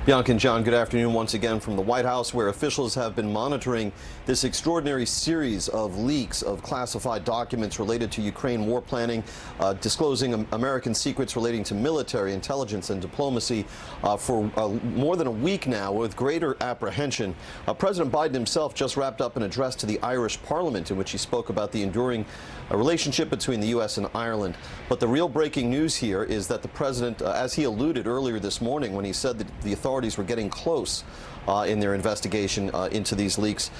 Bianca and John, good afternoon once again from the White House, where officials have been monitoring this extraordinary series of leaks of classified documents related to Ukraine war planning, disclosing American secrets relating to military intelligence and diplomacy for more than a week now with greater apprehension. President Biden himself just wrapped up an address to the Irish Parliament in which he spoke about the enduring relationship between the U.S. and Ireland. But the real breaking news here is that the president, as he alluded earlier this morning when he said that the authorities were getting close in their investigation into these leaks.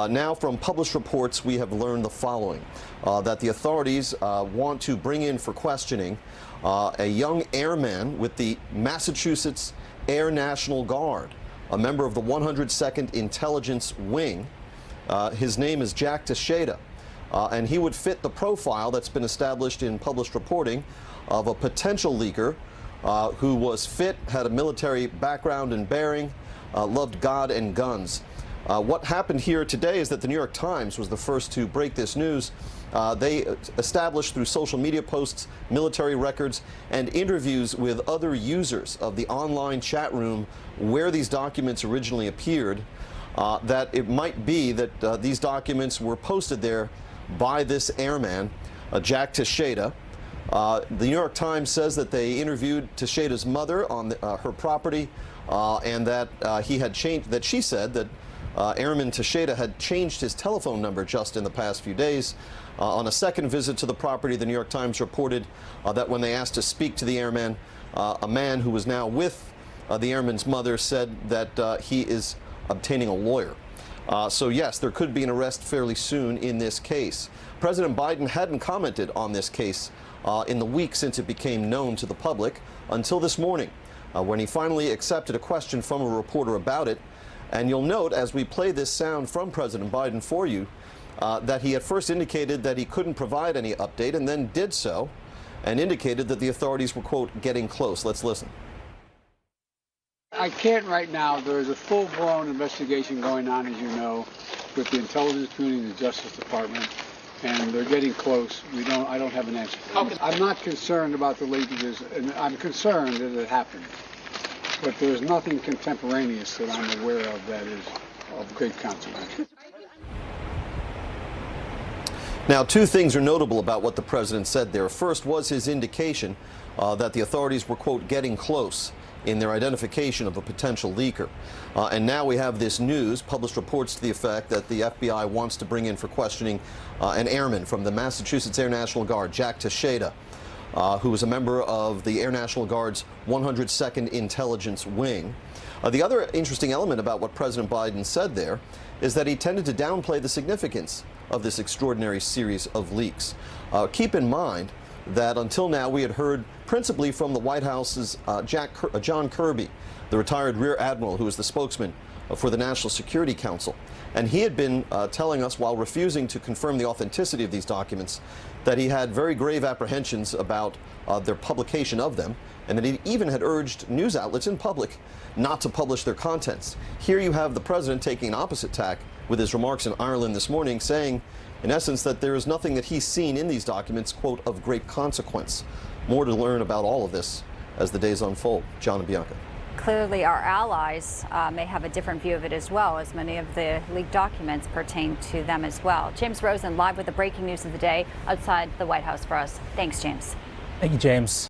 Now, from published reports, we have learned the following, that the authorities want to bring in for questioning a young airman with the Massachusetts Air National Guard, a member of the 102nd Intelligence Wing. His name is Jack Teixeira, and he would fit the profile that's been established in published reporting of a potential leaker who was fit, had a military background and bearing, loved God and guns. What happened here today is that the New York Times was the first to break this news. They established through social media posts, military records, and interviews with other users of the online chat room where these documents originally appeared, that it might be that these documents were posted there by this airman, Jack Teixeira. The New York Times says that they interviewed Teixeira's mother on her property, and that he had changed. That she said that Airman Teixeira had changed his telephone number just in the past few days. On a second visit to the property, the New York Times reported that when they asked to speak to the airman, a man who was now with the airman's mother said that he is obtaining a lawyer. So yes, there could be an arrest fairly soon in this case. President Biden hadn't commented on this case in the week since it became known to the public until this morning, when he finally accepted a question from a reporter about it. And you'll note, as we play this sound from President Biden for you, that he at first indicated that he couldn't provide any update, and then did so and indicated that the authorities were, quote, getting close. Let's listen. I can't right now. There is a full-blown investigation going on, as you know, with the intelligence community and the Justice Department, and they're getting close. I don't have an answer for that. I'm not concerned about the leakages, and I'm concerned that it happened. But there's nothing contemporaneous that I'm aware of that is of great consequence. Now, two things are notable about what the president said there. First was his indication that the authorities were, quote, getting close in their identification of a potential leaker. And now we have this news, published reports to the effect that the FBI wants to bring in for questioning an airman from the Massachusetts Air National Guard, Jack Teixeira, who was a member of the Air National Guard's 102nd Intelligence Wing. The other interesting element about what President Biden said there is that he tended to downplay the significance of this extraordinary series of leaks. Keep in mind that until now we had heard principally from the White House's John Kirby, the retired Rear Admiral who is the spokesman for the National Security Council. And he had been telling us, while refusing to confirm the authenticity of these documents, that he had very grave apprehensions about their publication of them, and that he even had urged news outlets in public not to publish their contents. Here you have the president taking an opposite tack with his remarks in Ireland this morning, saying, in essence, that there is nothing that he's seen in these documents, quote, of great consequence. More to learn about all of this as the days unfold. John and Bianca. Clearly, our allies may have a different view of it as well, as many of the leaked documents pertain to them as well. James Rosen live with the breaking news of the day outside the White House for us. Thanks, James. Thank you, James.